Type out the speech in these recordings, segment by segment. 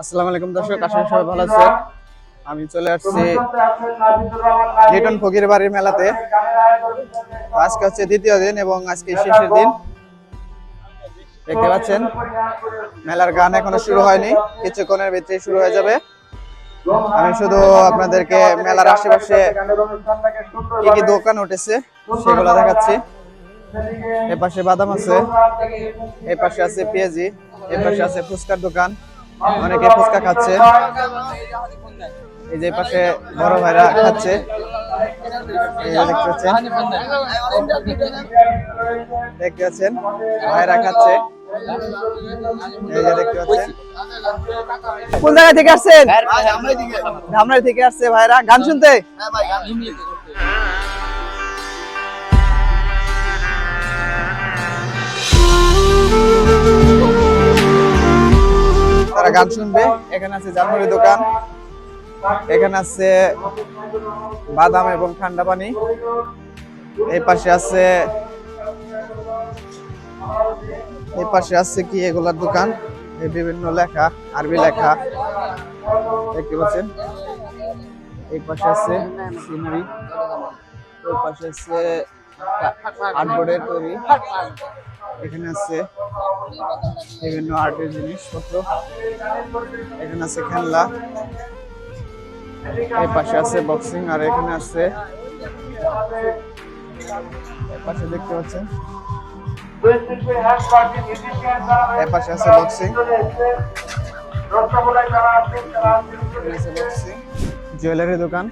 আসসালামু আলাইকুম দর্শক, আশা করি সবাই ভালো আছেন। আমি চলে আসছি লিটন ফকির বাড়ির মেলাতে। আজকে হচ্ছে দ্বিতীয় দিন এবং আজকে শেষের দিন। দেখতে পাচ্ছেন মেলার গান এখনো শুরু হয়নি, কিছুক্ষণের ভিতরে শুরু হয়ে যাবে। আমি শুধু আপনাদেরকে মেলার আশেপাশে কি কি দোকান উঠেছে সেগুলো দেখাচ্ছি। এ পাশে বাদাম আছে, এই পাশে আছে পেঁয়াজি, এই পাশে আছে ফুচকার দোকান, অনেকে ফুচকা খাচ্ছে। এই যে পাশে বড় ভাইরা খাচ্ছে, এই যে দেখতে পাচ্ছেন ভাইরা খাচ্ছে। এই যে দেখতে পাচ্ছেন। কোন জায়গা থেকে আসছেন? ধামরাই থেকে আসছে ভাইরা গান শুনতে। তারা গান শুনবে। এখানে আছে জালমুড়ি দোকান, এখানে আছে বাদাম এবং ঠান্ডা পানি, এই পাশে আছে কি এগুলার দোকান, এই বিভিন্ন লেখা, আরবি লেখা দেখতে পাচ্ছেন। এই পাশে আছে সিনারি, ওই পাশে আছে আর্টবোর্ডের তৈরি, এখানে আছে বিভিন্ন আর্টের জিনিসপত্র, এখানে আছে খেলনা, এই পাশে আছে বক্সিং, আর এখানে আছে পাশে দেখতে পাচ্ছেন এই পাশে আছে বক্সিং, জুয়েলারি দোকান,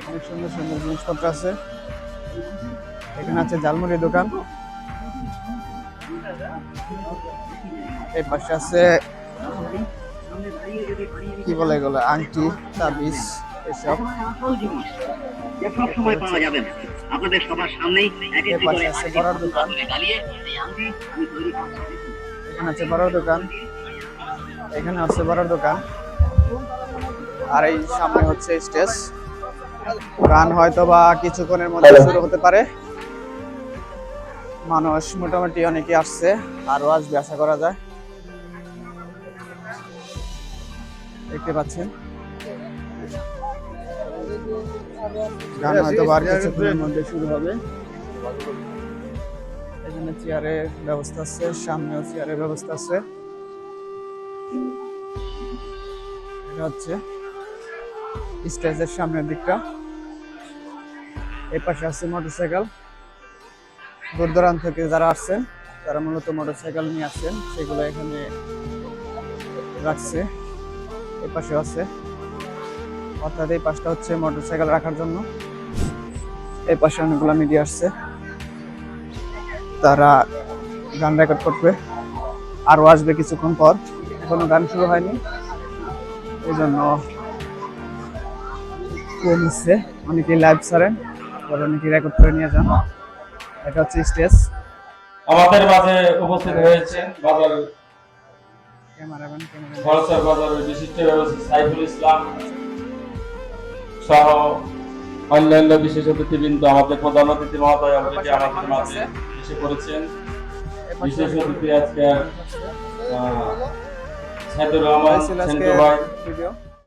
অনেক সুন্দর সুন্দর জিনিসপত্র আছে। এখানে আছে ঝালমুড়ি দোকান, এই পাশে আছে কি বলে এগুলো, আংটি, তাবিজ, এসব সব সময় পাওয়া যাবে না। আপনাদের সবার সামনেই এই পাশে আছে বড়ার দোকান, এখানে আছে বড়ার দোকান, এখানে আছে বড়ার দোকান, আর এই সামনে হচ্ছে স্টেজ। গান হয়তো বা কিছুক্ষণের মধ্যে শুরু হতে পারে। মানুষ মোটামুটি অনেকে আসছে, আরো আসবে আশা করা যায়। দেখতে পাচ্ছেন গান হয়তো আর কিছুক্ষণের মধ্যে শুরু হবে। এখানে চেয়ারের ব্যবস্থা আছে, সামনেও চেয়ারের ব্যবস্থা আছে। এটা হচ্ছে স্টেজের সামনের দিকটা। এই পাশে আছে মোটরসাইকেল, দূর দূরান্ত থেকে যারা আসছেন তারা মূলত মোটরসাইকেল নিয়ে আসছেন, সেগুলো এখানে রাখছে। এই পাশে আছে, অর্থাৎ এই পাশটা হচ্ছে মোটরসাইকেল রাখার জন্য। এই পাশে অনেকগুলো মিডিয়া আসছে, তারা গান রেকর্ড করবে, আরো আসবে কিছুক্ষণ পর। এখনো গান শুরু হয়নি, এই জন্য নিচ্ছে। অনেকেই লাইভ ছাড়েন, আবার অনেকেই রেকর্ড করে নিয়ে যান। এটা হচ্ছে স্টেজ। আমাদের মাঝে উপস্থিত হয়েছে বাজারের বাজারের বিশিষ্ট ব্যবসায়ী সাইফুল ইসলাম সহ অন্যান্য বিশেষ অতিথিবৃন্দ। আমাদের প্রধান অতিথি মহোদয় অলরেডি আমাদের মাঝে এসে পড়েছেন। বিশেষ অতিথি আজকে সাইদুর রহমান সেন্টু ভাই,